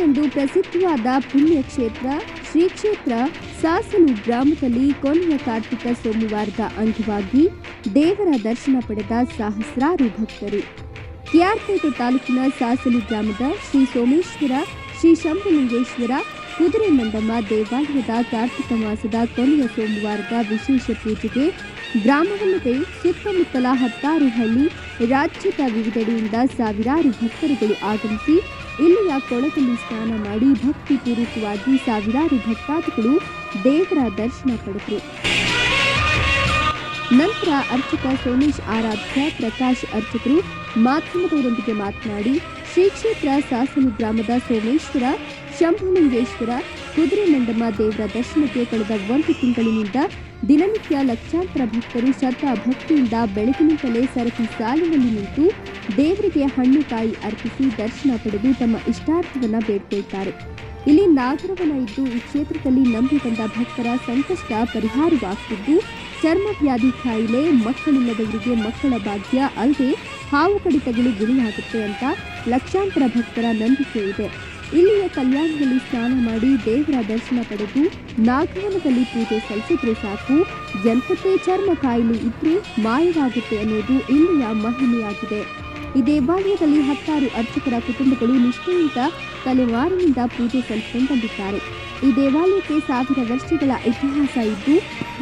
ಇಂದು ಪ್ರಸಿದ್ಧವಾದ ಪುಣ್ಯಕ್ಷೇತ್ರ ಶ್ರೀ ಕ್ಷೇತ್ರ ಸಾಸಲು ಗ್ರಾಮದಲ್ಲಿ ಕೊನೆಯ ಕಾರ್ತಿಕ ಸೋಮವಾರದ ಅಂಗವಾಗಿ ದೇವರ ದರ್ಶನ ಪಡೆದ ಸಹಸ್ರಾರು ಭಕ್ತರು. ಕೆಆರ್ಪೇಟೆ ತಾಲೂಕಿನ ಸಾಸಲು ಗ್ರಾಮದ ಶ್ರೀ ಸೋಮೇಶ್ವರ ಶ್ರೀ ಶಂಭುಲಿಂಗೇಶ್ವರ ಕುದುರೆ ಮಂಡಮ್ಮ ದೇವಾಲಯದ ಕಾರ್ತಿಕ ಮಾಸದ ಕೊನೆಯ ಸೋಮವಾರದ ವಿಶೇಷ ಪೂಜೆಗೆ ಗ್ರಾಮವಲ್ಲದೆ ಸುತ್ತಮುತ್ತಲ 10 ಹಳ್ಳಿ, ರಾಜ್ಯದ ವಿವಿಧೆಡೆಯಿಂದ ಸಾವಿರಾರು ಭಕ್ತರುಗಳು ಆಗಮಿಸಿ ಇಲ್ಲಿಯ ಕೊಳದಲ್ಲಿ ಸ್ನಾನ ಮಾಡಿ ಭಕ್ತಿಪೂರ್ವಕವಾಗಿ ಸಾವಿರಾರು ಭಕ್ತಾದಿಗಳು ದೇವರ ದರ್ಶನ ಪಡೆದರು. ನಂತರ ಅರ್ಚಕ ಸೋಮೇಶ್ ಆರಾಧ್ಯ ಪ್ರಕಾಶ್ ಅರ್ಚಕರು ಮಾಧ್ಯಮದವರೊಂದಿಗೆ ಮಾತನಾಡಿ ಶ್ರೀ ಕ್ಷೇತ್ರ ಸಾಸಲು ಗ್ರಾಮದ ಸೋಮೇಶ್ವರ ಶಂಭುಲಿಂಗೇಶ್ವರ ಕುದುರೆ ಮಂಡಮ್ಮ ದೇವರ ದರ್ಶನಕ್ಕೆ ಕಳೆದ 1 ತಿಂಗಳಿನಿಂದ ದಿನನಿತ್ಯ ಲಕ್ಷಾಂತರ ಭಕ್ತರು ಶ್ರದ್ಧಾ ಭಕ್ತಿಯಿಂದ ಬೆಳಗಿನಿಂದಲೇ ಸರತಿ ಸಾಲಿನಲ್ಲಿ ನಿಂತು ದೇವರಿಗೆ ಹಣ್ಣು ಕಾಯಿ ಅರ್ಪಿಸಿ ದರ್ಶನ ಪಡೆದು ತಮ್ಮ ಇಷ್ಟಾರ್ಥವನ್ನು ಬೇಡ್ಕೊಳ್ತಾರೆ. ಇಲ್ಲಿ ನಾಗರವನ ಇದ್ದು ಈ ಕ್ಷೇತ್ರದಲ್ಲಿ ನಂಬಿ ಬಂದ ಭಕ್ತರ ಸಂಕಷ್ಟ ಪರಿಹಾರವಾಗುತ್ತಿದ್ದು ಚರ್ಮ ವ್ಯಾಧಿ ಕಾಯಿಲೆ, ಮಕ್ಕಳಿಲ್ಲದವರಿಗೆ ಮಕ್ಕಳ ಭಾಗ್ಯ ಅಲ್ಲದೆ ಹಾವು ಕಡಿತಗಳು ಗುಣವಾಗುತ್ತೆ ಅಂತ ಲಕ್ಷಾಂತರ ಭಕ್ತರ ನಂಬಿಕೆ ಇದೆ. ಇಲ್ಲಿಯ ಕಲ್ಯಾಣದಲ್ಲಿ ಸ್ನಾನ ಮಾಡಿ ದೇವರ ದರ್ಶನ ಪಡೆದು ನಾಗವನದಲ್ಲಿ ಪೂಜೆ ಸಲ್ಲಿಸಿದ್ರೆ ಸಾಕು, ಎಂಥದೇ ಚರ್ಮ ಕಾಯಿಲೆ ಇದ್ರೂ ಮಾಯವಾಗುತ್ತೆ ಅನ್ನೋದು ಇಲ್ಲಿಯ ಮಹಿಮೆಯಾಗಿದೆ. ಈ ದೇವಾಲಯದಲ್ಲಿ 10 ಅರ್ಚಕರ ಕುಟುಂಬಗಳು ನಿಷ್ಠೆಯಿಂದ ತಲೆಮಾರಿನಿಂದ ಪೂಜೆ ಸಲ್ಲಿಸಿಕೊಂಡು ಬಂದಿದ್ದಾರೆ. ಈ ದೇವಾಲಯಕ್ಕೆ 1000 ವರ್ಷಗಳ ಇತಿಹಾಸ ಇದ್ದು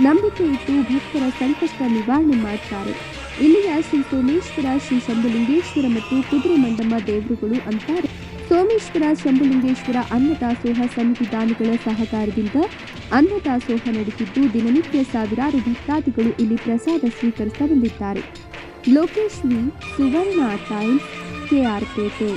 ನಂಬಿಕೆ ಇಟ್ಟು ಭಕ್ತರ ಸಂಕಷ್ಟ ನಿವಾರಣೆ ಮಾಡ್ತಾರೆ. ಇಲ್ಲಿಯ ಶ್ರೀ ಸೋಮೇಶ್ವರ ಶ್ರೀ ಶಂಭುಲಿಂಗೇಶ್ವರ ಮತ್ತು ಕುದುರೆ ಮಂಡಮ್ಮ ದೇವರುಗಳು ಅಂತಾರೆ. ಸೋಮೇಶ್ವರ ಶಂಭುಲಿಂಗೇಶ್ವರ ಅನ್ನದಾಸೋಹ ಸಮಿತಿ ದಾನಿಗಳ ಸಹಕಾರದಿಂದ ಅನ್ನದಾಸೋಹ ನಡೆಸಿದ್ದು ದಿನನಿತ್ಯ ಸಾವಿರಾರು ಭಕ್ತಾದಿಗಳು ಇಲ್ಲಿ ಪ್ರಸಾದ ಸ್ವೀಕರಿಸ ಬಂದಿದ್ದಾರೆ. ಲೋಕೇಶ್ ವಿ, ಸುವರ್ಣ ಟೈಮ್ಸ್, ಕೆಆರ್ಪೇಟೆ.